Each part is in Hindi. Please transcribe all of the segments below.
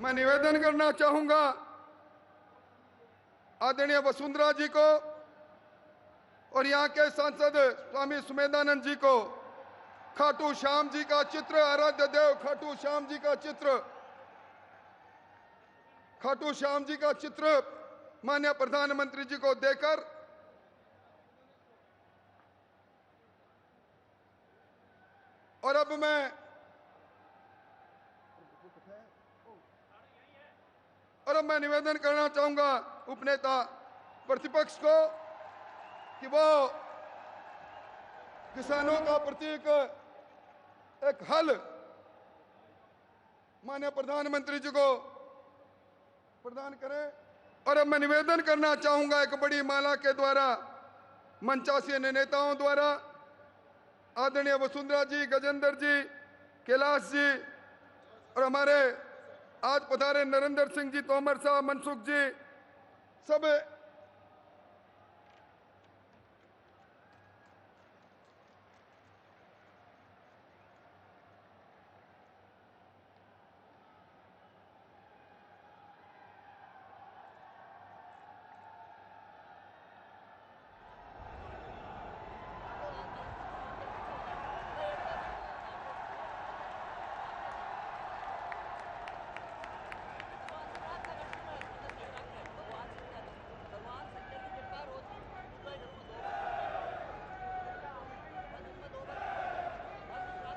मैं निवेदन करना चाहूंगा आदरणीय वसुंधरा जी को और यहाँ के सांसद स्वामी सुमेधानंद जी को खाटू श्याम जी का चित्र, आराध्य देव खाटू श्याम जी का चित्र, खाटू श्याम जी का चित्र माननीय प्रधानमंत्री जी को देकर और अब मैं निवेदन करना चाहूंगा उपनेता प्रतिपक्ष को कि वो किसानों का प्रतीक एक हल माननीय प्रधानमंत्री जी को प्रदान करें। और अब मैं निवेदन करना चाहूंगा एक बड़ी माला के द्वारा मंचासीन नेताओं द्वारा आदरणीय वसुंधरा जी, गजेंद्र जी, कैलाश जी और हमारे आज पधारे नरेंद्र सिंह जी तोमर साहब, मनसुख जी, सब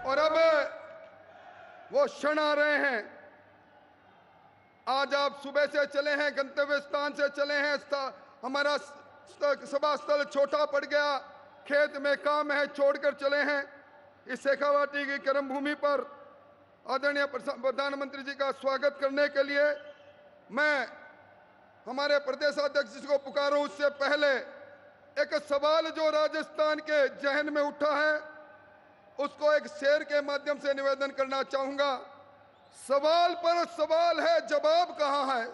और अब वो क्षण आ रहे हैं। आज आप सुबह से चले हैं, गंतव्य स्थान से चले हैं, हमारा सभा स्थल छोटा पड़ गया, खेत में काम है, छोड़कर चले हैं। इस शेखावाटी की कर्म भूमि पर आदरणीय प्रधानमंत्री जी का स्वागत करने के लिए मैं हमारे प्रदेशाध्यक्ष जी को पुकारूं। उससे पहले एक सवाल जो राजस्थान के जहन में उठा है उसको एक शेर के माध्यम से निवेदन करना चाहूंगा। सवाल पर सवाल है, जवाब कहां है?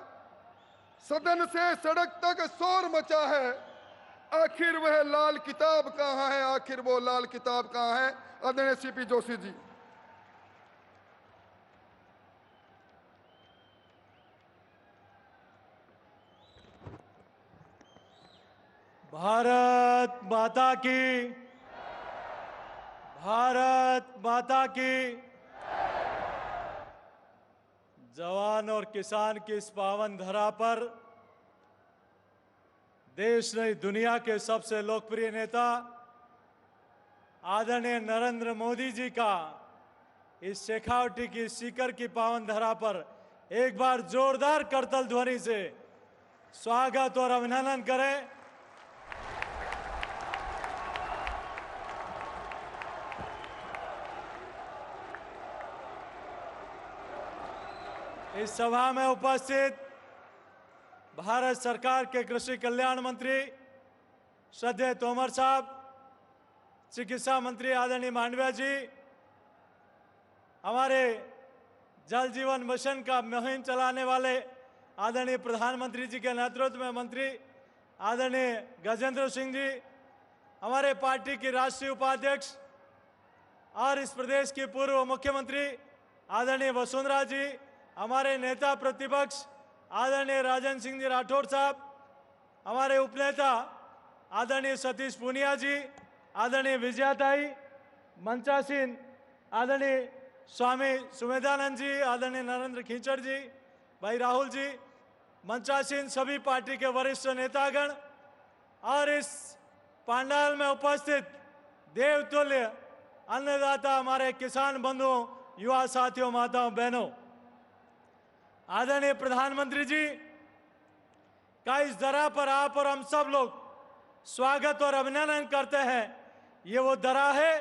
सदन से सड़क तक शोर मचा है, आखिर वह लाल किताब कहां है? आखिर वो लाल किताब कहां है? आदरणीय सीपी जोशी जी। भारत माता की, भारत माता की। जवान और किसान की इस पावन धरा पर देश नहीं दुनिया के सबसे लोकप्रिय नेता आदरणीय नरेंद्र मोदी जी का इस शेखावटी की सीकर की पावन धरा पर एक बार जोरदार करतल ध्वनि से स्वागत और अभिनंदन करें। इस सभा में उपस्थित भारत सरकार के कृषि कल्याण मंत्री श्रद्धेय तोमर साहब, चिकित्सा मंत्री आदरणीय मांडविया जी, हमारे जल जीवन मिशन का मुहिम चलाने वाले आदरणीय प्रधानमंत्री जी के नेतृत्व में मंत्री आदरणीय गजेंद्र सिंह जी, हमारे पार्टी की राष्ट्रीय उपाध्यक्ष और इस प्रदेश की पूर्व मुख्यमंत्री आदरणीय वसुंधरा जी, हमारे नेता प्रतिपक्ष आदरणीय राजन सिंह जी राठौड़ साहब, हमारे उपनेता आदरणीय सतीश पूनिया जी, आदरणीय विजयाताई, मंचासीन आदरणीय स्वामी सुमेधानंद जी, आदरणीय नरेंद्र खींचड़ जी, भाई राहुल जी, मंचासीन सभी पार्टी के वरिष्ठ नेतागण और इस पंडाल में उपस्थित देवतुल्य अन्नदाता हमारे किसान बंधुओं, युवा साथियों, माताओं, बहनों, आदरणीय प्रधानमंत्री जी का इस दरा पर आप और हम सब लोग स्वागत और अभिनंदन करते हैं। ये वो दरा है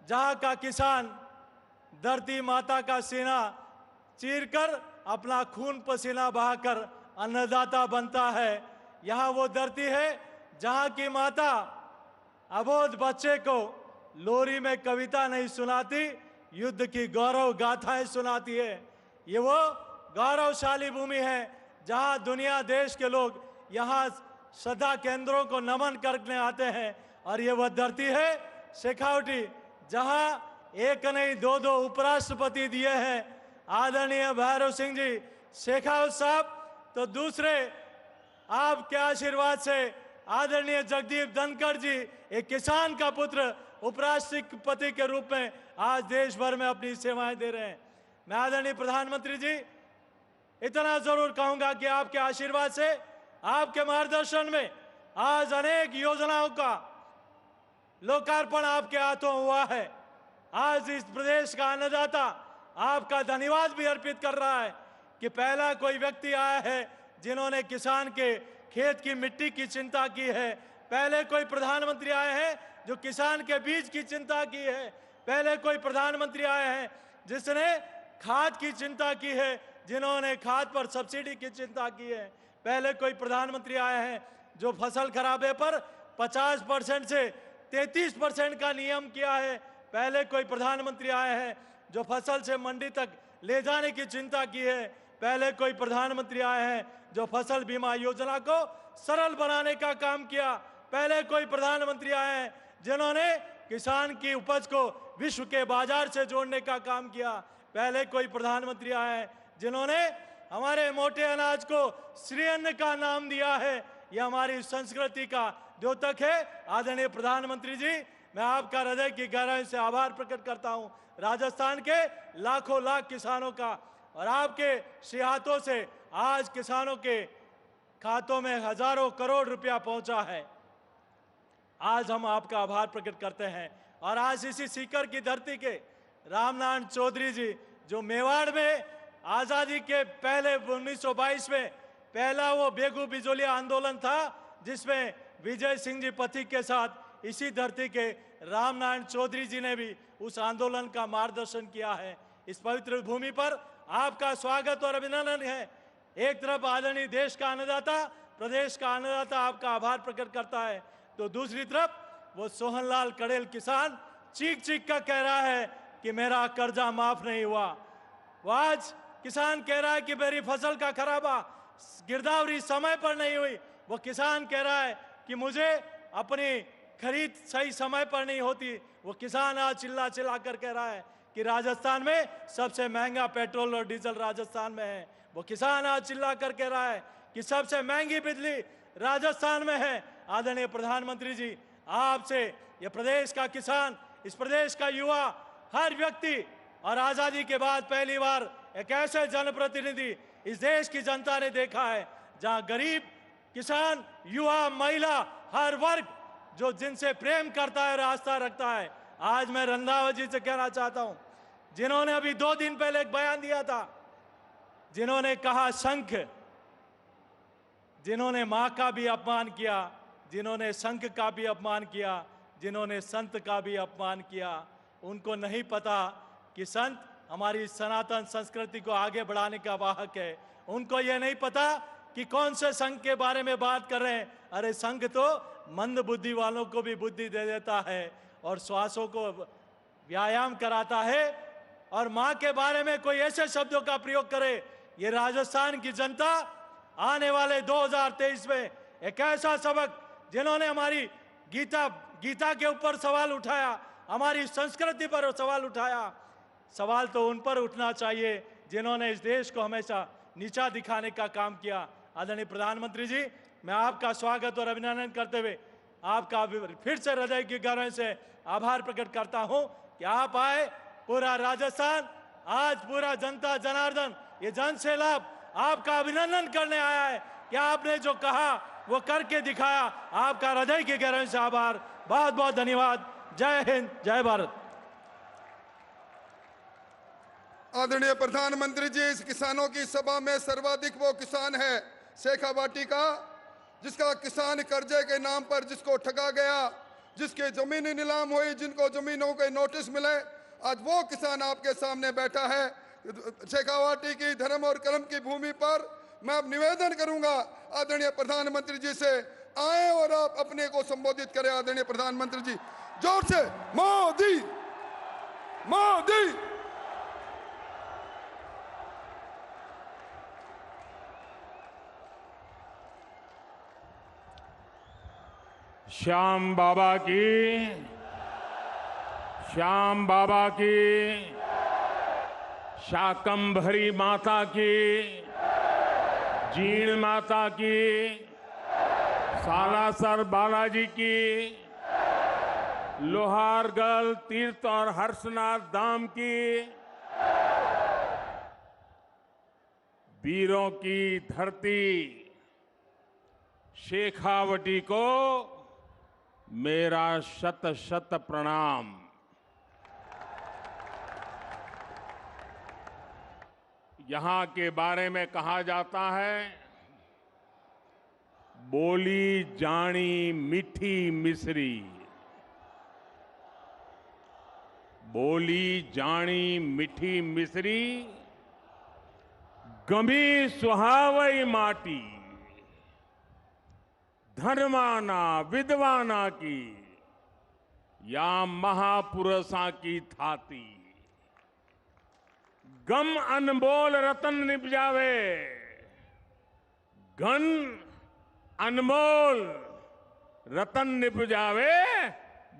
जहां का किसान धरती माता का सीना चीरकर अपना खून पसीना बहाकर अन्नदाता बनता है। यहाँ वो धरती है जहां की माता अबोध बच्चे को लोरी में कविता नहीं सुनाती, युद्ध की गौरव गाथाएं सुनाती है। ये वो गौरवशाली भूमि है जहां दुनिया देश के लोग यहाँ श्रद्धा केंद्रों को नमन करने आते हैं। और ये वह धरती है शेखावटी जहां एक नहीं दो उपराष्ट्रपति दिए हैं आदरणीय भैरव सिंह जी शेखावत साहब, तो दूसरे आपके आशीर्वाद से आदरणीय जगदीप धनखड़ जी, एक किसान का पुत्र, उपराष्ट्रपति के रूप में आज देश भर में अपनी सेवाएं दे रहे हैं। मैं आदरणीय प्रधानमंत्री जी इतना जरूर कहूंगा कि आपके आशीर्वाद से, आपके मार्गदर्शन में आज अनेक योजनाओं का लोकार्पण आपके हाथों हुआ है। आज इस प्रदेश का अन्नदाता आपका धन्यवाद भी अर्पित कर रहा है कि पहला कोई व्यक्ति आया है जिन्होंने किसान के खेत की मिट्टी की चिंता की है। पहले कोई प्रधानमंत्री आए हैं जो किसान के बीज की चिंता की है। पहले कोई प्रधानमंत्री आए हैं जिसने खाद की चिंता की है, जिन्होंने खाद पर सब्सिडी की चिंता की है। पहले कोई प्रधानमंत्री आए हैं जो फसल खराबे पर 50% से 33% का नियम किया है। पहले कोई प्रधानमंत्री आए हैं जो फसल से मंडी तक ले जाने की चिंता की है। पहले कोई प्रधानमंत्री आए हैं जो फसल बीमा योजना को सरल बनाने का काम किया। पहले कोई प्रधानमंत्री आए हैं जिन्होंने किसान की उपज को विश्व के बाजार से जोड़ने का काम किया। पहले कोई प्रधानमंत्री आए हैं जिन्होंने हमारे मोटे अनाज को श्री अन्न का नाम दिया है। यह हमारी संस्कृति का द्योतक है। आदरणीय प्रधानमंत्री जी, मैं आपका हृदय की गहराई से आभार प्रकट करता हूं राजस्थान के लाखों लाख किसानों का, और आपके श्री हाथों से आज किसानों के खातों में हजारों करोड़ रुपया पहुंचा है। आज हम आपका आभार प्रकट करते हैं। और आज इसी सीकर की धरती के रामनारायण चौधरी जी, जो मेवाड़ में आजादी के पहले 1922 में पहला वो बेगू बिजोलिया आंदोलन था, जिसमें विजय सिंह जी पथिक के साथ इसी धरती के रामनारायण चौधरी जी ने भी उस आंदोलन का मार्गदर्शन किया है। इस पवित्र भूमि पर आपका स्वागत और अभिनंदन है। एक तरफ आदरणीय देश का अन्नदाता, प्रदेश का अन्नदाता आपका आभार प्रकट करता है, तो दूसरी तरफ वो सोहनलाल कड़ेल किसान चीख चीख कर कह रहा है कि मेरा कर्जा माफ नहीं हुआ। वो आज किसान कह रहा है कि मेरी फसल का खराबा गिरदावरी समय पर नहीं हुई। वो किसान कह रहा है कि मुझे अपनी खरीद सही समय पर नहीं होती। वो किसान आज चिल्ला चिल्ला कर कह रहा है कि राजस्थान में सबसे महंगा पेट्रोल और डीजल राजस्थान में है। वो किसान आज चिल्ला कर कह रहा है कि सबसे महंगी बिजली राजस्थान में है। आदरणीय प्रधानमंत्री जी, आपसे ये प्रदेश का किसान, इस प्रदेश का युवा, हर व्यक्ति, और आजादी के बाद पहली बार एक ऐसे जनप्रतिनिधि इस देश की जनता ने देखा है जहां गरीब, किसान, युवा, महिला, हर वर्ग जो जिनसे प्रेम करता है और आस्था रखता है। आज मैं रंधावा जी से कहना चाहता हूं, जिन्होंने अभी 2 दिन पहले एक बयान दिया था, जिन्होंने कहा शंख, जिन्होंने मां का भी अपमान किया, जिन्होंने शंख का भी अपमान किया, जिन्होंने संत का भी अपमान किया, उनको नहीं पता कि संत हमारी सनातन संस्कृति को आगे बढ़ाने का वाहक है। उनको यह नहीं पता कि कौन से संघ के बारे में बात कर रहे हैं। अरे संघ तो मंद बुद्धि वालों को भी बुद्धि दे देता है और श्वासों को व्यायाम कराता है। और मां के बारे में कोई ऐसे शब्दों का प्रयोग करे, ये राजस्थान की जनता आने वाले 2023 में एक ऐसा सबक, जिन्होंने हमारी गीता के ऊपर सवाल उठाया, हमारी संस्कृति पर सवाल उठाया, सवाल तो उन पर उठना चाहिए जिन्होंने इस देश को हमेशा नीचा दिखाने का काम किया। आदरणीय प्रधानमंत्री जी, मैं आपका स्वागत और अभिनंदन करते हुए आपका फिर से हृदय की गहराई से आभार प्रकट करता हूं कि आप आए। पूरा राजस्थान, आज पूरा जनता जनार्दन, ये जन सैलाब आपका अभिनंदन करने आया है कि आपने जो कहा वो करके दिखाया। आपका हृदय की गहराई से आभार, बहुत बहुत धन्यवाद। जय हिंद, जय भारत। आदरणीय प्रधानमंत्री जी, इस किसानों की सभा में सर्वाधिक वो किसान है शेखावाटी का, जिसका किसान कर्जे के नाम पर जिसको ठगा गया, जिसकी जमीन नीलाम हुई, जिनको जमीनों के नोटिस मिले, आज वो किसान आपके सामने बैठा है। शेखावाटी की धर्म और कर्म की भूमि पर मैं अब निवेदन करूंगा आदरणीय प्रधानमंत्री जी से, आए और आप अपने को संबोधित करें। आदरणीय प्रधानमंत्री जी, जोर से मोदी मोदी। श्याम बाबा की, श्याम बाबा की, शाकंभरी माता की, जीण माता की, सालासर बालाजी की, लोहारगढ़ तीर्थ और हर्षनाथ धाम की, वीरों की धरती शेखावटी को मेरा शत शत प्रणाम। यहां के बारे में कहा जाता है, बोली जानी मीठी मिश्री, बोली जानी मीठी मिश्री, गमी सुहावई माटी, धर्माना विद्वाना की, या महापुरुषा की थाती, गम अनमोल रतन निपजावे, घन अनमोल रतन निपजावे,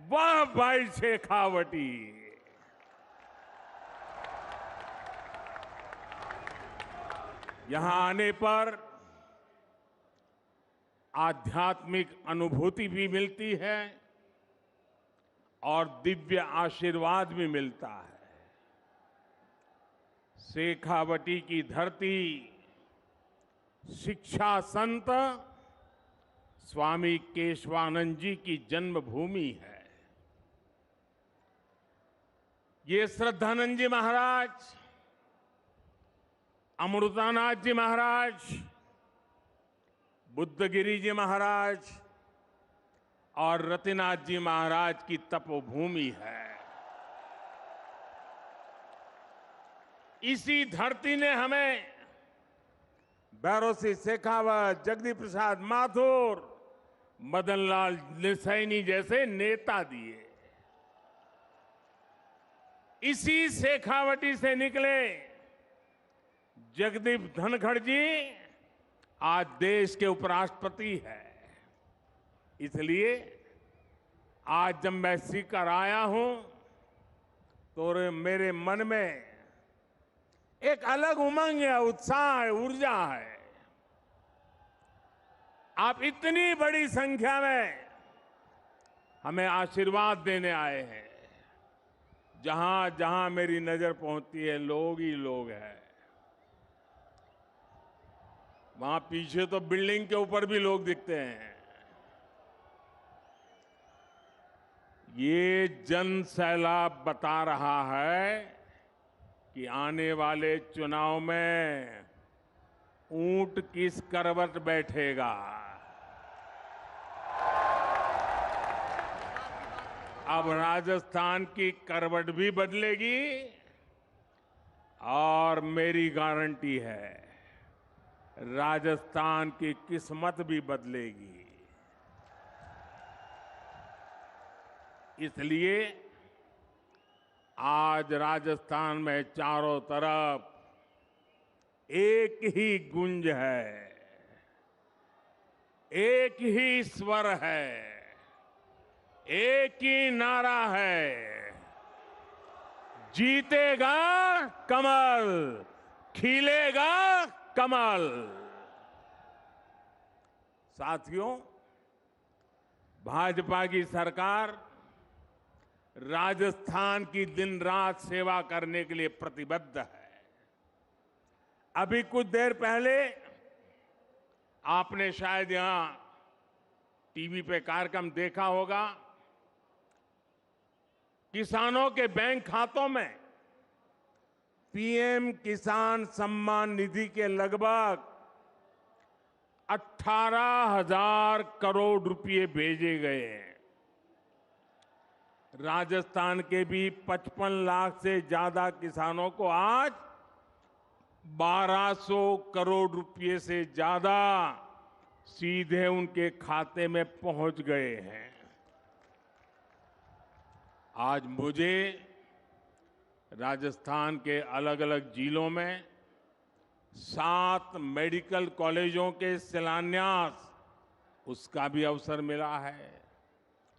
वाह भाई शेखावटी। यहां आने पर आध्यात्मिक अनुभूति भी मिलती है और दिव्य आशीर्वाद भी मिलता है। शेखावटी की धरती शिक्षा संत स्वामी केशवानंद जी की जन्मभूमि है। ये श्रद्धानंद जी महाराज, अमृतानाथ जी महाराज, बुद्धगिरी जी महाराज और रतिनाथ जी महाराज की तपोभूमि है। इसी धरती ने हमें भैरव सिंह शेखावत, जगदीश प्रसाद माथुर, मदनलाल सैनी जैसे नेता दिए। इसी शेखावटी से निकले जगदीप धनखड़ जी आज देश के उपराष्ट्रपति है। इसलिए आज जब मैं सीकर आया हूं तो मेरे मन में एक अलग उमंग है, उत्साह है, ऊर्जा है। आप इतनी बड़ी संख्या में हमें आशीर्वाद देने आए हैं। जहां जहां मेरी नजर पहुंचती है लोग ही लोग हैं। वहां पीछे तो बिल्डिंग के ऊपर भी लोग दिखते हैं। ये जन सैलाब बता रहा है कि आने वाले चुनाव में ऊंट किस करवट बैठेगा। अब राजस्थान की करवट भी बदलेगी और मेरी गारंटी है राजस्थान की किस्मत भी बदलेगी। इसलिए आज राजस्थान में चारों तरफ एक ही गूंज है, एक ही स्वर है, एक ही नारा है, जीतेगा कमल, खिलेगा कमल। साथियों, भाजपा की सरकार राजस्थान की दिन रात सेवा करने के लिए प्रतिबद्ध है। अभी कुछ देर पहले आपने शायद यहां टीवी पे कार्यक्रम देखा होगा। किसानों के बैंक खातों में पीएम किसान सम्मान निधि के लगभग 18,000 करोड़ रुपए भेजे गए हैं। राजस्थान के भी 55 लाख से ज्यादा किसानों को आज 1200 करोड़ रुपए से ज्यादा सीधे उनके खाते में पहुंच गए हैं। आज मुझे राजस्थान के अलग अलग जिलों में 7 मेडिकल कॉलेजों के शिलान्यास उसका भी अवसर मिला है।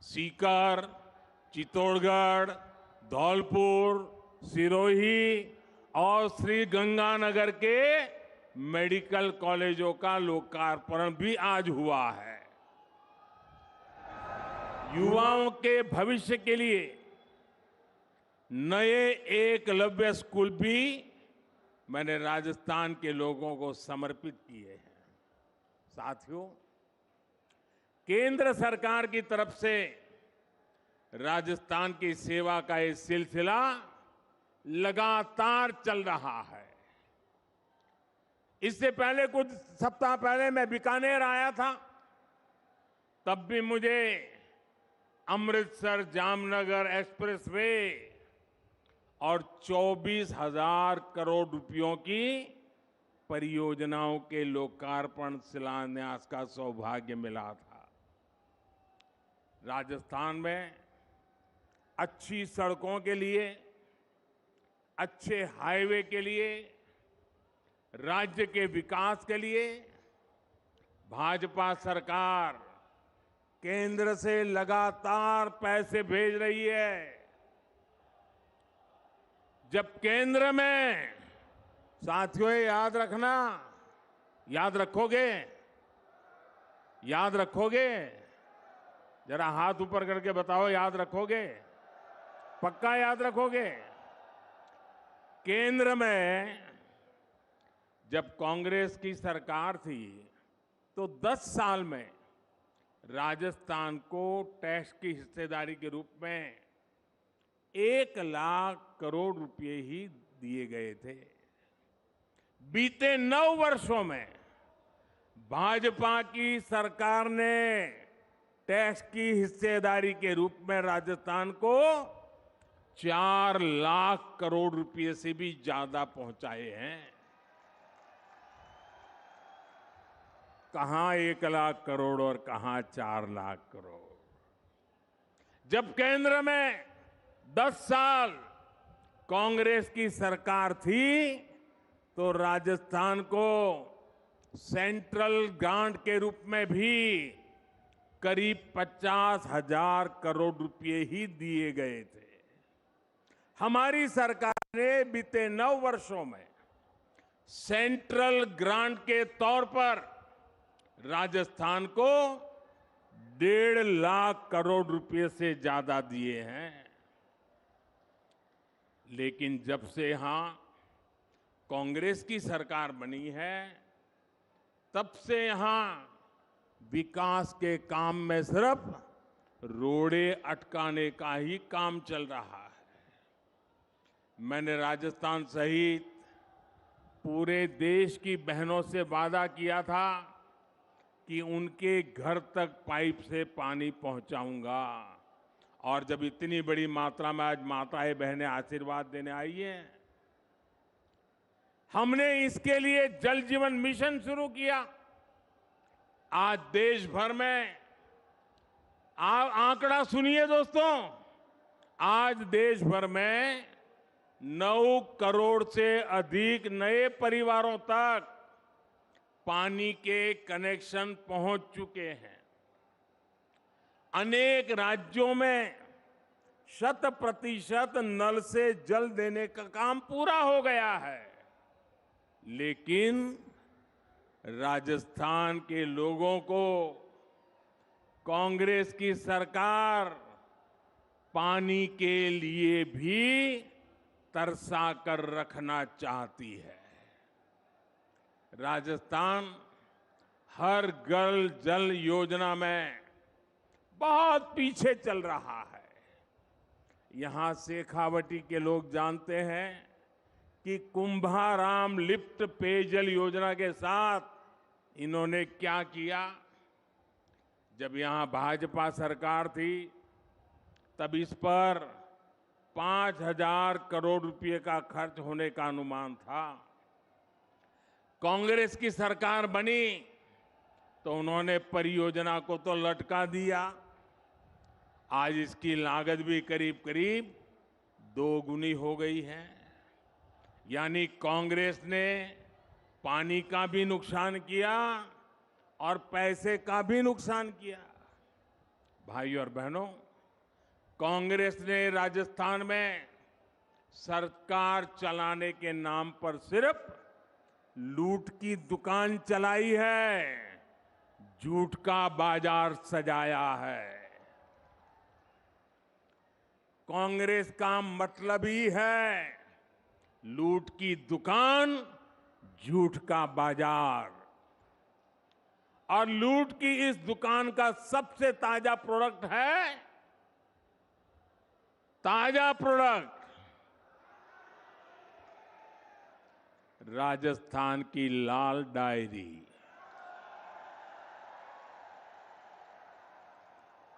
सीकर, चित्तौड़गढ़, धौलपुर, सिरोही और श्री गंगानगर के मेडिकल कॉलेजों का लोकार्पण भी आज हुआ है। युवाओं के भविष्य के लिए नए एकलव्य स्कूल भी मैंने राजस्थान के लोगों को समर्पित किए हैं। साथियों, केंद्र सरकार की तरफ से राजस्थान की सेवा का ये सिलसिला लगातार चल रहा है। इससे पहले कुछ सप्ताह पहले मैं बीकानेर आया था, तब भी मुझे अमृतसर जामनगर एक्सप्रेसवे और 24,000 करोड़ रुपयों की परियोजनाओं के लोकार्पण शिलान्यास का सौभाग्य मिला था। राजस्थान में अच्छी सड़कों के लिए, अच्छे हाईवे के लिए, राज्य के विकास के लिए भाजपा सरकार केंद्र से लगातार पैसे भेज रही है। जब केंद्र में, साथियों याद रखना, याद रखोगे, जरा हाथ ऊपर करके बताओ, याद रखोगे? पक्का याद रखोगे? केंद्र में जब कांग्रेस की सरकार थी तो 10 साल में राजस्थान को टैक्स की हिस्सेदारी के रूप में 1 लाख करोड़ रुपए ही दिए गए थे। बीते 9 वर्षों में भाजपा की सरकार ने टैक्स की हिस्सेदारी के रूप में राजस्थान को 4 लाख करोड़ रुपए से भी ज्यादा पहुंचाए हैं। कहां 1 लाख करोड़ और कहां 4 लाख करोड़। जब केंद्र में 10 साल कांग्रेस की सरकार थी तो राजस्थान को सेंट्रल ग्रांट के रूप में भी करीब 50,000 करोड़ रुपए ही दिए गए थे। हमारी सरकार ने बीते 9 वर्षों में सेंट्रल ग्रांट के तौर पर राजस्थान को 1.5 लाख करोड़ रुपए से ज्यादा दिए हैं। लेकिन जब से यहां कांग्रेस की सरकार बनी है, तब से यहां विकास के काम में सिर्फ रोड़े अटकाने का ही काम चल रहा है। मैंने राजस्थान सहित पूरे देश की बहनों से वादा किया था कि उनके घर तक पाइप से पानी पहुंचाऊंगा, और जब इतनी बड़ी मात्रा में आज माताएं बहनें आशीर्वाद देने आई हैं, हमने इसके लिए जल जीवन मिशन शुरू किया। आज देश भर में, आंकड़ा सुनिए दोस्तों, आज देश भर में 9 करोड़ से अधिक नए परिवारों तक पानी के कनेक्शन पहुंच चुके हैं। अनेक राज्यों में 100% नल से जल देने का काम पूरा हो गया है। लेकिन राजस्थान के लोगों को कांग्रेस की सरकार पानी के लिए भी तरसा कर रखना चाहती है। राजस्थान हर घर जल योजना में बहुत पीछे चल रहा है। यहां शेखावटी के लोग जानते हैं कि कुंभाराम लिफ्ट पेयजल योजना के साथ इन्होंने क्या किया। जब यहां भाजपा सरकार थी तब इस पर 5,000 करोड़ रुपए का खर्च होने का अनुमान था। कांग्रेस की सरकार बनी तो उन्होंने परियोजना को तो लटका दिया। आज इसकी लागत भी करीब करीब 2 गुनी हो गई है। यानी कांग्रेस ने पानी का भी नुकसान किया और पैसे का भी नुकसान किया। भाइयों और बहनों, कांग्रेस ने राजस्थान में सरकार चलाने के नाम पर सिर्फ लूट की दुकान चलाई है, झूठ का बाजार सजाया है। कांग्रेस का मतलब ही है लूट की दुकान, झूठ का बाजार। और लूट की इस दुकान का सबसे ताजा प्रोडक्ट है, ताजा प्रोडक्ट राजस्थान की लाल डायरी।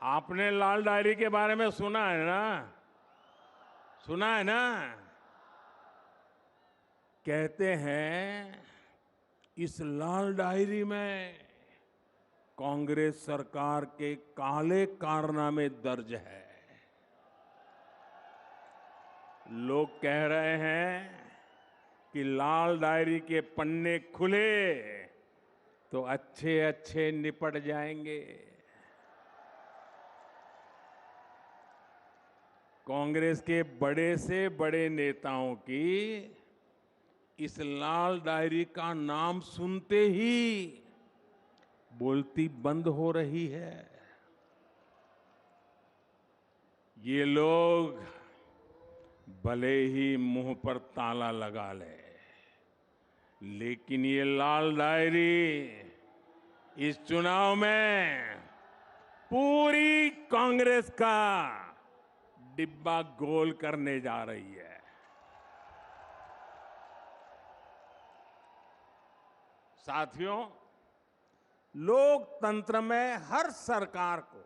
आपने लाल डायरी के बारे में सुना है ना? सुना है ना? कहते हैं इस लाल डायरी में कांग्रेस सरकार के काले कारनामे दर्ज है। लोग कह रहे हैं कि लाल डायरी के पन्ने खुले तो अच्छे अच्छे निपट जाएंगे। कांग्रेस के बड़े से बड़े नेताओं की इस लाल डायरी का नाम सुनते ही बोलती बंद हो रही है। ये लोग भले ही मुंह पर ताला लगा ले, लेकिन ये लाल डायरी इस चुनाव में पूरी कांग्रेस का डिब्बा गोल करने जा रही है। साथियों, लोकतंत्र में हर सरकार को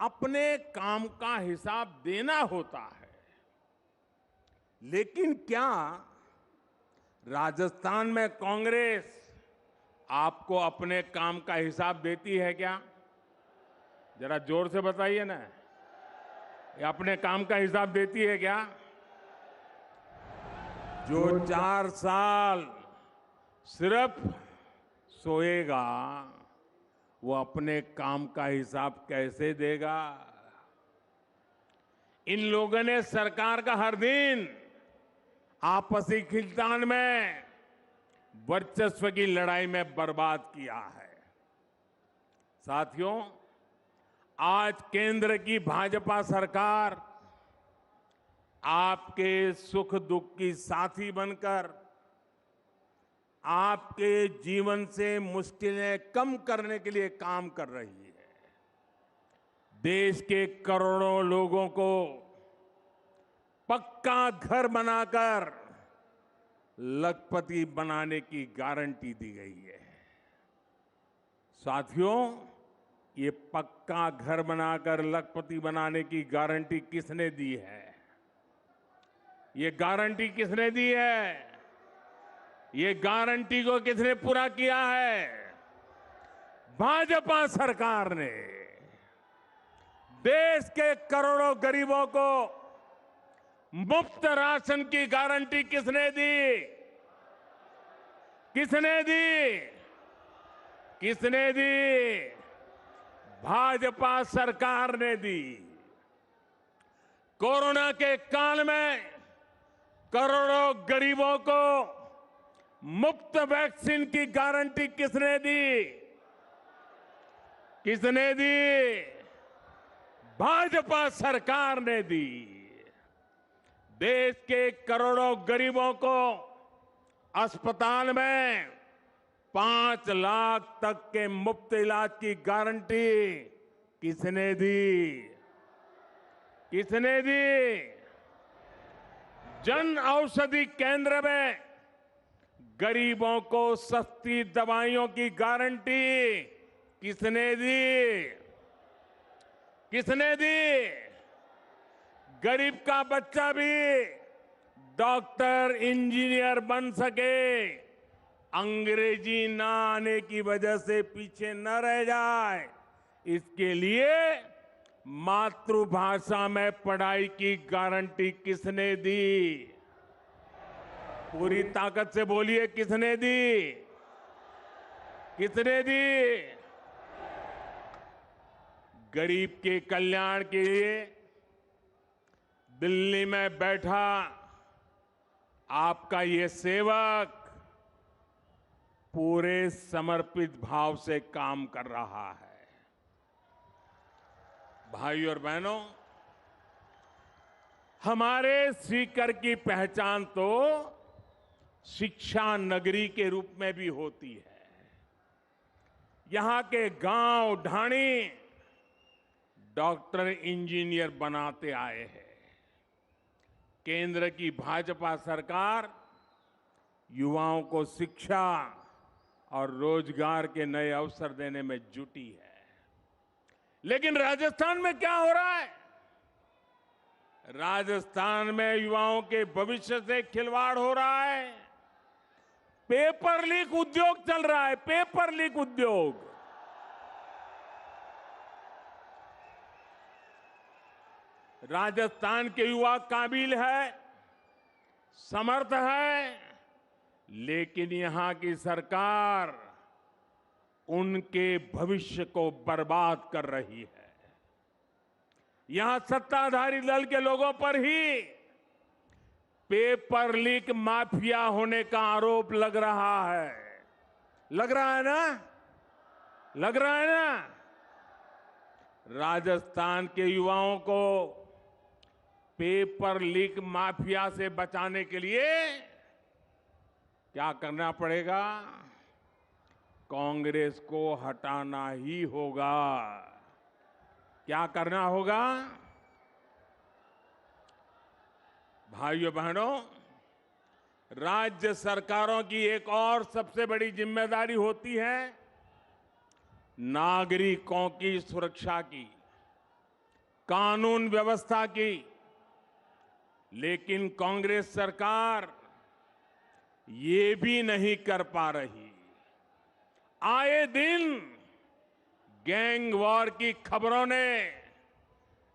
अपने काम का हिसाब देना होता है, लेकिन क्या राजस्थान में कांग्रेस आपको अपने काम का हिसाब देती है क्या? जरा जोर से बताइए ना, ये अपने काम का हिसाब देती है क्या? जो 4 साल सिर्फ सोएगा वो अपने काम का हिसाब कैसे देगा? इन लोगों ने सरकार का हर दिन आपसी खींचतान में, वर्चस्व की लड़ाई में बर्बाद किया है। साथियों, आज केंद्र की भाजपा सरकार आपके सुख दुख की साथी बनकर आपके जीवन से मुश्किलें कम करने के लिए काम कर रही है। देश के करोड़ों लोगों को पक्का घर बनाकर लखपति बनाने की गारंटी दी गई है। साथियों, ये पक्का घर बनाकर लखपति बनाने की गारंटी किसने दी है? ये गारंटी किसने दी है? ये गारंटी को किसने पूरा किया है? भाजपा सरकार ने। देश के करोड़ों गरीबों को मुफ्त राशन की गारंटी किसने दी? किसने दी? किसने दी? भाजपा सरकार ने दी। कोरोना के काल में करोड़ों गरीबों को मुफ्त वैक्सीन की गारंटी किसने दी? किसने दी? भाजपा सरकार ने दी। देश के करोड़ों गरीबों को अस्पताल में 5 लाख तक के मुफ्त इलाज की गारंटी किसने दी? किसने दी? जन औषधि केंद्र में गरीबों को सस्ती दवाइयों की गारंटी किसने दी? किसने दी? गरीब का बच्चा भी डॉक्टर, इंजीनियर बन सके, अंग्रेजी ना आने की वजह से पीछे न रह जाए, इसके लिए मातृभाषा में पढ़ाई की गारंटी किसने दी? पूरी ताकत से बोलिए, किसने दी? किसने दी? गरीब के कल्याण के लिए दिल्ली में बैठा आपका ये सेवक पूरे समर्पित भाव से काम कर रहा है। भाइयों और बहनों, हमारे सीकर की पहचान तो शिक्षा नगरी के रूप में भी होती है। यहां के गांव ढाणी डॉक्टर इंजीनियर बनाते आए हैं। केंद्र की भाजपा सरकार युवाओं को शिक्षा और रोजगार के नए अवसर देने में जुटी है। लेकिन राजस्थान में क्या हो रहा है? राजस्थान में युवाओं के भविष्य से खिलवाड़ हो रहा है। पेपर लीक उद्योग चल रहा है, पेपर लीक उद्योग। राजस्थान के युवा काबिल है, समर्थ है, लेकिन यहां की सरकार उनके भविष्य को बर्बाद कर रही है। यहां सत्ताधारी दल के लोगों पर ही पेपर लीक माफिया होने का आरोप लग रहा है। लग रहा है ना? लग रहा है ना? राजस्थान के युवाओं को पेपर लीक माफिया से बचाने के लिए क्या करना पड़ेगा? कांग्रेस को हटाना ही होगा। क्या करना होगा? भाइयों बहनों, राज्य सरकारों की एक और सबसे बड़ी जिम्मेदारी होती है नागरिकों की सुरक्षा की, कानून व्यवस्था की। लेकिन कांग्रेस सरकार ये भी नहीं कर पा रही। आए दिन गैंग वॉर की खबरों ने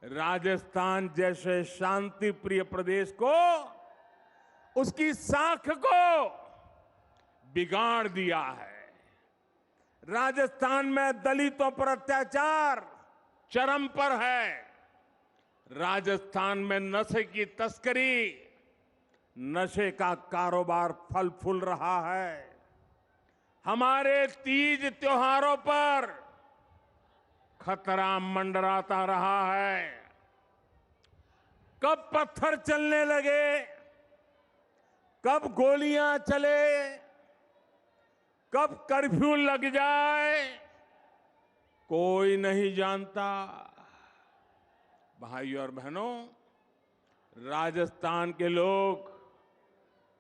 राजस्थान जैसे शांति प्रिय प्रदेश को, उसकी साख को बिगाड़ दिया है। राजस्थान में दलितों पर अत्याचार चरम पर है। राजस्थान में नशे की तस्करी, नशे का कारोबार फल फूल रहा है। हमारे तीज त्योहारों पर खतरा मंडराता रहा है। कब पत्थर चलने लगे, कब गोलियां चले, कब कर्फ्यू लग जाए, कोई नहीं जानता। भाइयों और बहनों, राजस्थान के लोग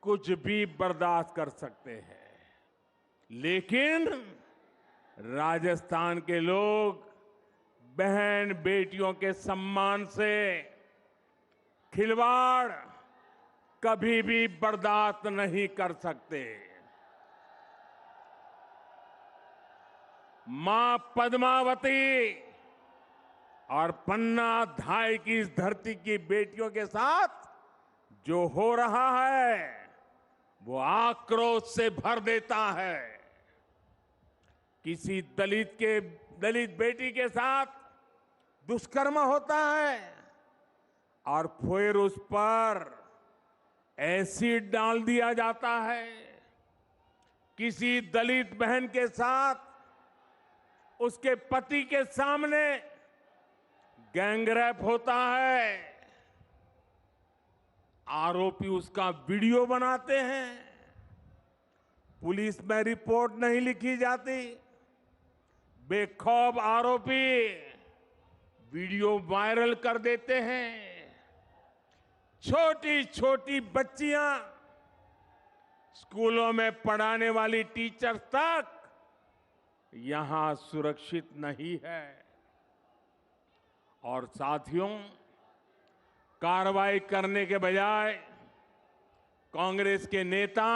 कुछ भी बर्दाश्त कर सकते हैं, लेकिन राजस्थान के लोग बहन बेटियों के सम्मान से खिलवाड़ कभी भी बर्दाश्त नहीं कर सकते। मां पद्मावती और पन्ना धाय की इस धरती की बेटियों के साथ जो हो रहा है वो आक्रोश से भर देता है। किसी दलित बेटी के साथ दुष्कर्म होता है और फिर उस पर एसिड डाल दिया जाता है। किसी दलित बहन के साथ उसके पति के सामने गैंगरेप होता है, आरोपी उसका वीडियो बनाते हैं, पुलिस में रिपोर्ट नहीं लिखी जाती, बेखौफ आरोपी वीडियो वायरल कर देते हैं। छोटी छोटी बच्चियां, स्कूलों में पढ़ाने वाली टीचर तक यहां सुरक्षित नहीं है। और साथियों, कार्रवाई करने के बजाय कांग्रेस के नेता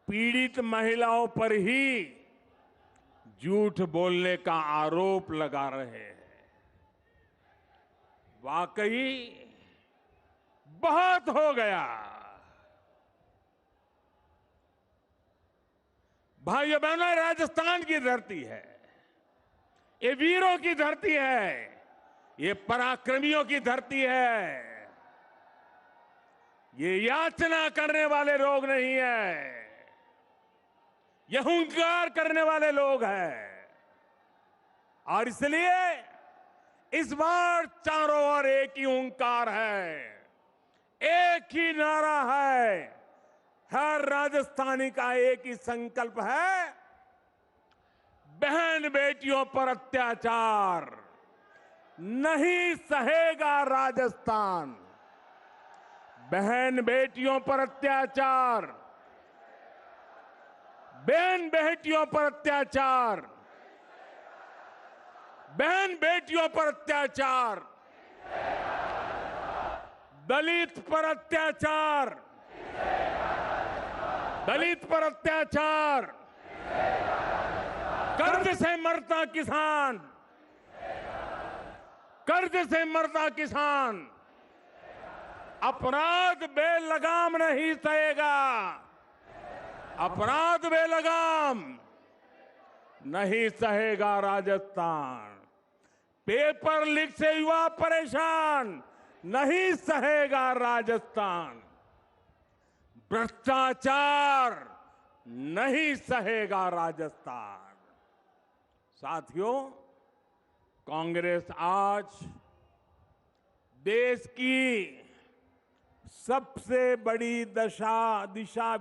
पीड़ित महिलाओं पर ही झूठ बोलने का आरोप लगा रहे हैं। वाकई बहुत हो गया। भाइयों बहनों, राजस्थान की धरती है, ये वीरों की धरती है, ये पराक्रमियों की धरती है। ये याचना करने वाले लोग नहीं है, ये हुंकार करने वाले लोग हैं। और इसलिए इस बार चारों ओर एक ही हुंकार है, एक ही नारा है, हर राजस्थानी का एक ही संकल्प है, बहन बेटियों पर अत्याचार नहीं सहेगा राजस्थान। बहन बेटियों पर अत्याचार, बहन बेटियों पर अत्याचार, बहन बेटियों पर अत्याचार, दलित पर अत्याचार, दलित पर अत्याचार, कर्ज से मरता किसान, कर्ज से मरता किसान अपराध बेलगाम नहीं सहेगा, अपराध बेलगाम नहीं सहेगा राजस्थान। पेपर लीक से युवा परेशान नहीं सहेगा राजस्थान। भ्रष्टाचार नहीं सहेगा राजस्थान। साथियों, कांग्रेस आज देश की सबसे बड़ी दिशा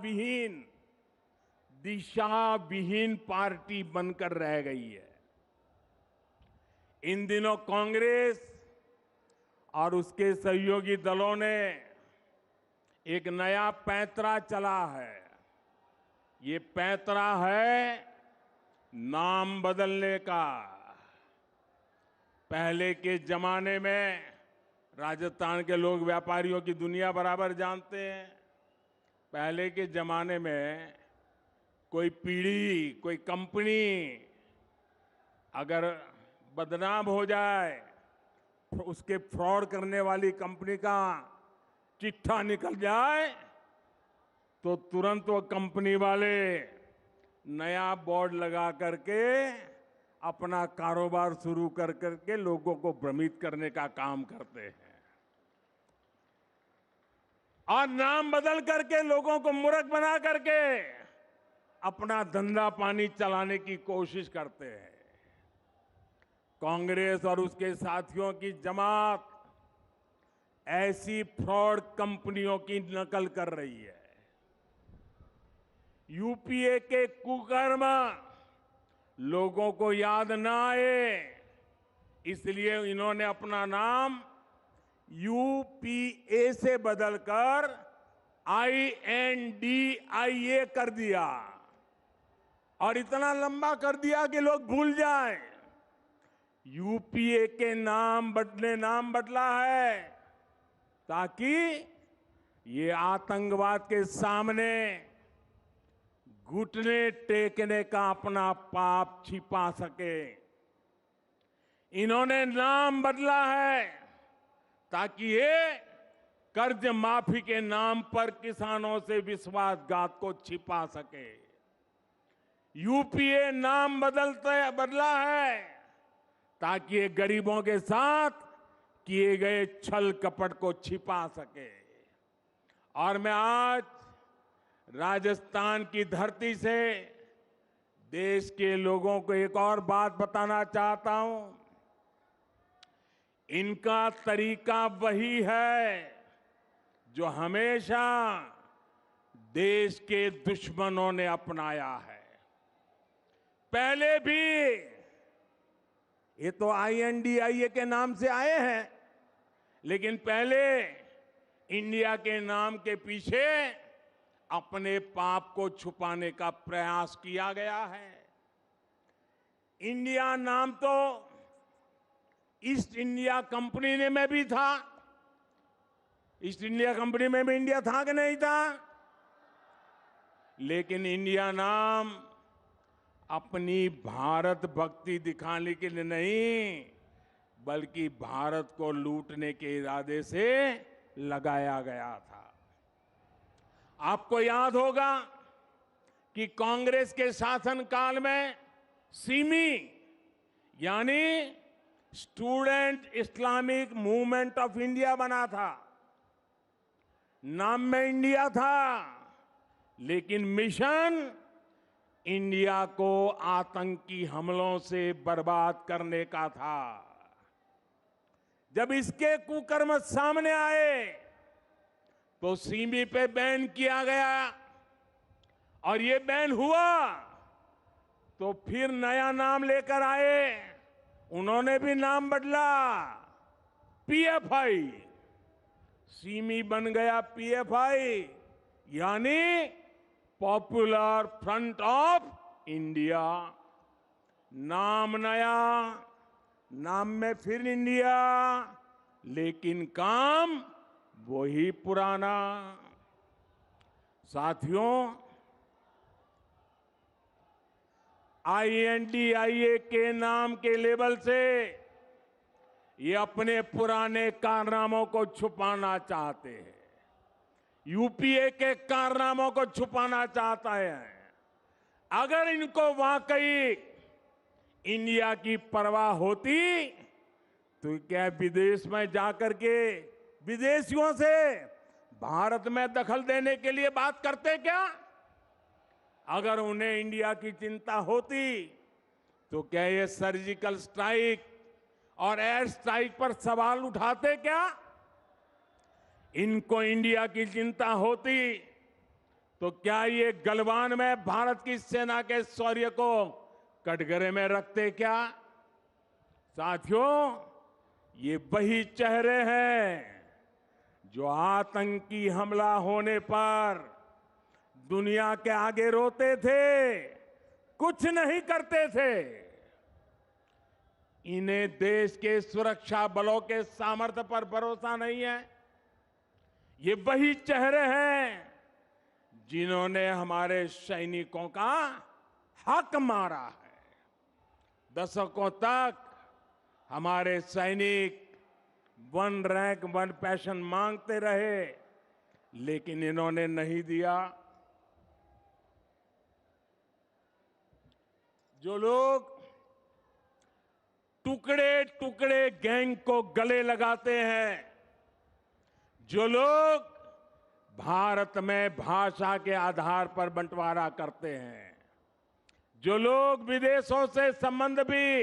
विहीन पार्टी बनकर रह गई है। इन दिनों कांग्रेस और उसके सहयोगी दलों ने एक नया पैंतरा चला है। ये पैंतरा है नाम बदलने का। पहले के जमाने में राजस्थान के लोग व्यापारियों की दुनिया बराबर जानते हैं। पहले के जमाने में कोई पीढ़ी, कोई कंपनी अगर बदनाम हो जाए, उसके फ्रॉड करने वाली कंपनी का चिट्ठा निकल जाए, तो तुरंत वो कंपनी वाले नया बोर्ड लगा करके अपना कारोबार शुरू कर करके लोगों को भ्रमित करने का काम करते हैं और नाम बदल करके लोगों को मूर्ख बना करके अपना धंधा पानी चलाने की कोशिश करते हैं। कांग्रेस और उसके साथियों की जमात ऐसी फ्रॉड कंपनियों की नकल कर रही है। यूपीए के कुकर्म लोगों को याद ना आए, इसलिए इन्होंने अपना नाम यूपीए से बदलकर INDIA कर दिया और इतना लंबा कर दिया कि लोग भूल जाएं। यूपीए के नाम बदला है ताकि ये आतंकवाद के सामने घुटने टेकने का अपना पाप छिपा सके। इन्होंने नाम बदला है ताकि ये कर्ज माफी के नाम पर किसानों से विश्वासघात को छिपा सके। यूपीए नाम बदला है ताकि ये गरीबों के साथ किए गए छल कपट को छिपा सके। और मैं आज राजस्थान की धरती से देश के लोगों को एक और बात बताना चाहता हूं। इनका तरीका वही है जो हमेशा देश के दुश्मनों ने अपनाया है। पहले भी ये तो INDIA के नाम से आए हैं, लेकिन पहले इंडिया के नाम के पीछे अपने पाप को छुपाने का प्रयास किया गया है। इंडिया नाम तो ईस्ट इंडिया कंपनी में भी था। ईस्ट इंडिया कंपनी में भी इंडिया था कि नहीं था? लेकिन इंडिया नाम अपनी भारत भक्ति दिखाने के लिए नहीं, बल्कि भारत को लूटने के इरादे से लगाया गया था। आपको याद होगा कि कांग्रेस के शासनकाल में सिमी यानी student Islamic movement of India बना था। नाम में इंडिया था, लेकिन मिशन इंडिया को आतंकी हमलों से बर्बाद करने का था। जब इसके कुकर्म सामने आए तो सीमी पे बैन किया गया, और ये बैन हुआ तो फिर नया नाम लेकर आए, उन्होंने भी नाम बदला, पीएफआई। सीमी बन गया पीएफआई, यानी पॉपुलर फ्रंट ऑफ इंडिया। नाम नया, नाम में फिर इंडिया, लेकिन काम वही पुराना। साथियों, INDIA के नाम के लेबल से ये अपने पुराने कारनामों को छुपाना चाहते हैं, यूपीए के कारनामों को छुपाना चाहता है। अगर इनको वाकई इंडिया की परवाह होती तो क्या विदेश में जाकर के विदेशियों से भारत में दखल देने के लिए बात करते क्या? अगर उन्हें इंडिया की चिंता होती तो क्या ये सर्जिकल स्ट्राइक और एयर स्ट्राइक पर सवाल उठाते क्या? इनको इंडिया की चिंता होती तो क्या ये गलवान में भारत की सेना के शौर्य को कटघरे में रखते क्या? साथियों, ये वही चेहरे हैं जो आतंकी हमला होने पर दुनिया के आगे रोते थे, कुछ नहीं करते थे। इन्हें देश के सुरक्षा बलों के सामर्थ्य पर भरोसा नहीं है। ये वही चेहरे हैं जिन्होंने हमारे सैनिकों का हक मारा है। दशकों तक हमारे सैनिक 1 रैंक 1 पेंशन मांगते रहे, लेकिन इन्होंने नहीं दिया। जो लोग टुकड़े टुकड़े गैंग को गले लगाते हैं, जो लोग भारत में भाषा के आधार पर बंटवारा करते हैं, जो लोग विदेशों से संबंध भी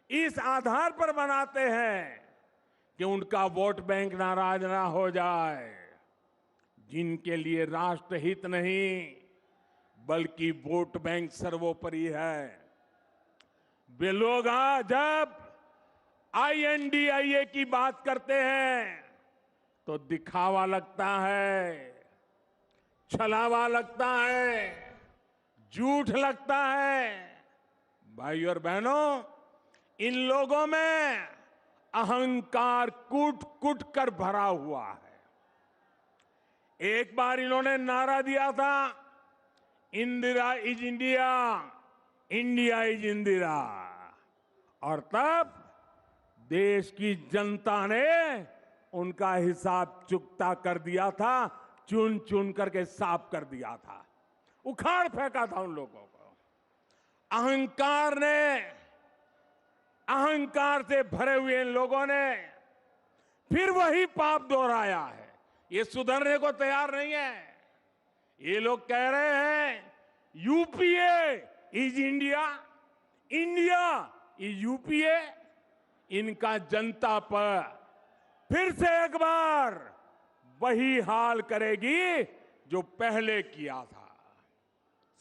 इस आधार पर बनाते हैं कि उनका वोट बैंक नाराज ना हो जाए, जिनके लिए राष्ट्र हित नहीं बल्कि वोट बैंक सर्वोपरि है, वे लोग जब INDIA की बात करते हैं तो दिखावा लगता है, छलावा लगता है, झूठ लगता है। भाइयों और बहनों, इन लोगों में अहंकार कूट कूट कर भरा हुआ है। एक बार इन्होंने नारा दिया था, Indira is India, India is Indira, और तब देश की जनता ने उनका हिसाब चुकता कर दिया था, चुन चुन करके साफ कर दिया था, उखाड़ फेंका था उन लोगों को। अहंकार से भरे हुए इन लोगों ने फिर वही पाप दोहराया है। ये सुधरने को तैयार नहीं है। ये लोग कह रहे हैं UPA is India, India is UPA. इनका जनता पर फिर से एक बार वही हाल करेगी जो पहले किया था।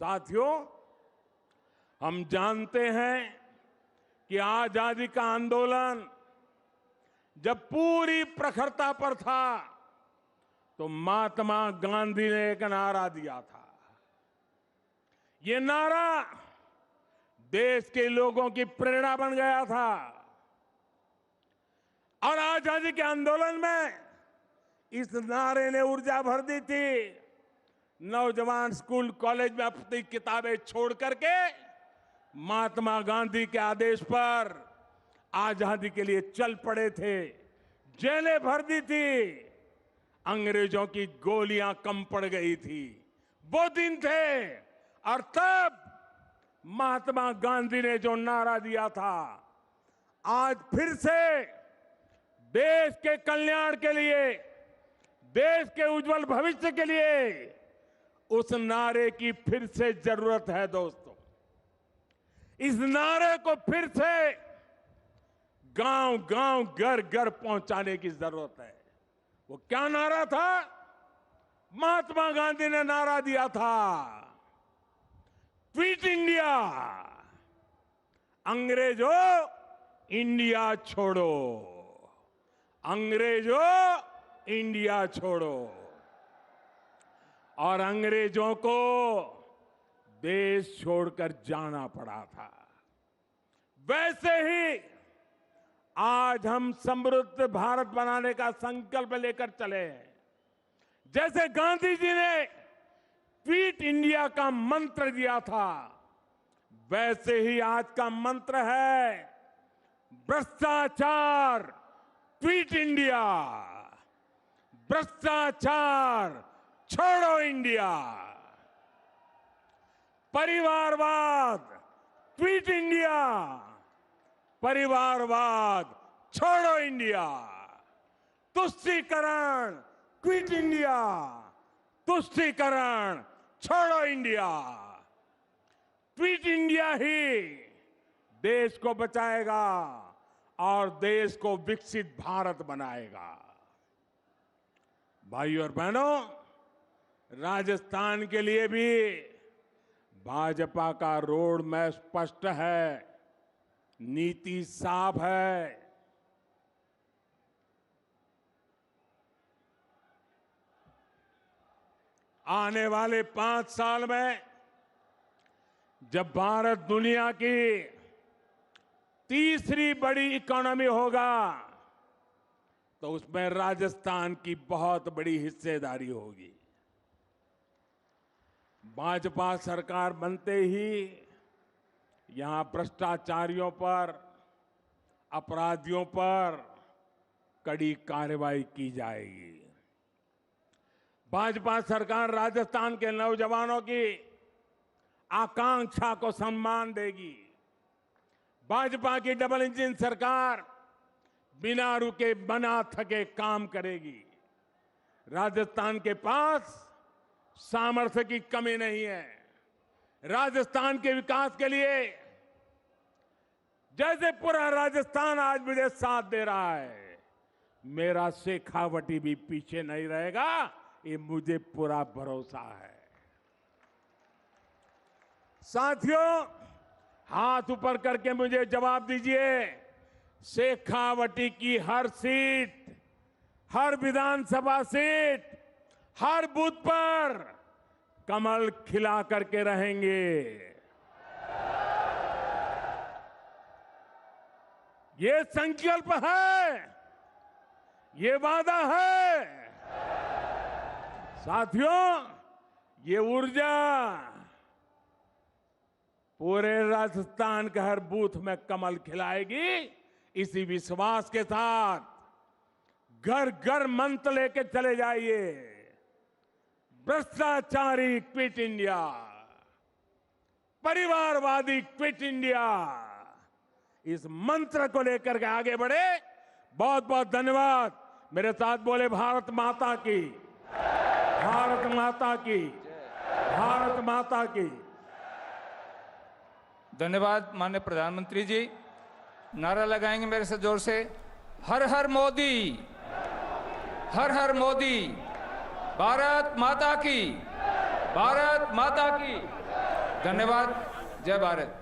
साथियों, हम जानते हैं कि आजादी का आंदोलन जब पूरी प्रखरता पर था तो महात्मा गांधी ने एक नारा दिया था। ये नारा देश के लोगों की प्रेरणा बन गया था और आजादी के आंदोलन में इस नारे ने ऊर्जा भर दी थी। नौजवान स्कूल कॉलेज में अपनी किताबें छोड़ करके महात्मा गांधी के आदेश पर आजादी के लिए चल पड़े थे, जेलें भर दी थी, अंग्रेजों की गोलियां कम पड़ गई थी। वो दिन थे और तब महात्मा गांधी ने जो नारा दिया था, आज फिर से देश के कल्याण के लिए, देश के उज्जवल भविष्य के लिए उस नारे की फिर से जरूरत है दोस्तों। इस नारे को फिर से गांव गांव घर घर पहुंचाने की जरूरत है। वो क्या नारा था? महात्मा गांधी ने नारा दिया था, क्विट इंडिया, अंग्रेजों इंडिया छोड़ो, अंग्रेजों इंडिया छोड़ो। और अंग्रेजों को देश छोड़कर जाना पड़ा था। वैसे ही आज हम समृद्ध भारत बनाने का संकल्प लेकर चले हैं। जैसे गांधी जी ने क्विट इंडिया का मंत्र दिया था, वैसे ही आज का मंत्र है भ्रष्टाचार क्विट इंडिया, भ्रष्टाचार छोड़ो इंडिया, परिवारवाद क्विट इंडिया, परिवारवाद छोड़ो इंडिया, तुष्टीकरण क्विट इंडिया, तुष्टीकरण छोड़ो इंडिया। क्विट इंडिया ही देश को बचाएगा और देश को विकसित भारत बनाएगा। भाइयों और बहनों, राजस्थान के लिए भी भाजपा का रोड मैप स्पष्ट है, नीति साफ है। आने वाले 5 साल में जब भारत दुनिया की तीसरी बड़ी इकोनॉमी होगा, तो उसमें राजस्थान की बहुत बड़ी हिस्सेदारी होगी। भाजपा सरकार बनते ही यहां भ्रष्टाचारियों पर, अपराधियों पर कड़ी कार्रवाई की जाएगी। भाजपा सरकार राजस्थान के नौजवानों की आकांक्षा को सम्मान देगी। भाजपा की डबल इंजन सरकार बिना रुके बिना थके काम करेगी। राजस्थान के पास सामर्थ्य की कमी नहीं है। राजस्थान के विकास के लिए जैसे पूरा राजस्थान आज मुझे साथ दे रहा है, मेरा शेखावटी भी पीछे नहीं रहेगा, ये मुझे पूरा भरोसा है। साथियों, हाथ ऊपर करके मुझे जवाब दीजिए, शेखावटी की हर सीट, हर विधानसभा सीट, हर बूथ पर कमल खिला करके रहेंगे। ये संकल्प है, ये वादा है। साथियों, ये ऊर्जा पूरे राजस्थान के हर बूथ में कमल खिलाएगी। इसी विश्वास के साथ घर घर मंत्र लेके चले जाइए, भ्रष्टाचारी क्विट इंडिया, परिवारवादी क्विट इंडिया। इस मंत्र को लेकर के आगे बढ़े। बहुत बहुत धन्यवाद। मेरे साथ बोले भारत माता की, भारत माता की, भारत माता की। धन्यवाद माननीय प्रधानमंत्री जी। नारा लगाएंगे मेरे से जोर से, हर हर मोदी, हर हर मोदी, भारत माता की, भारत माता की। धन्यवाद। जय भारत।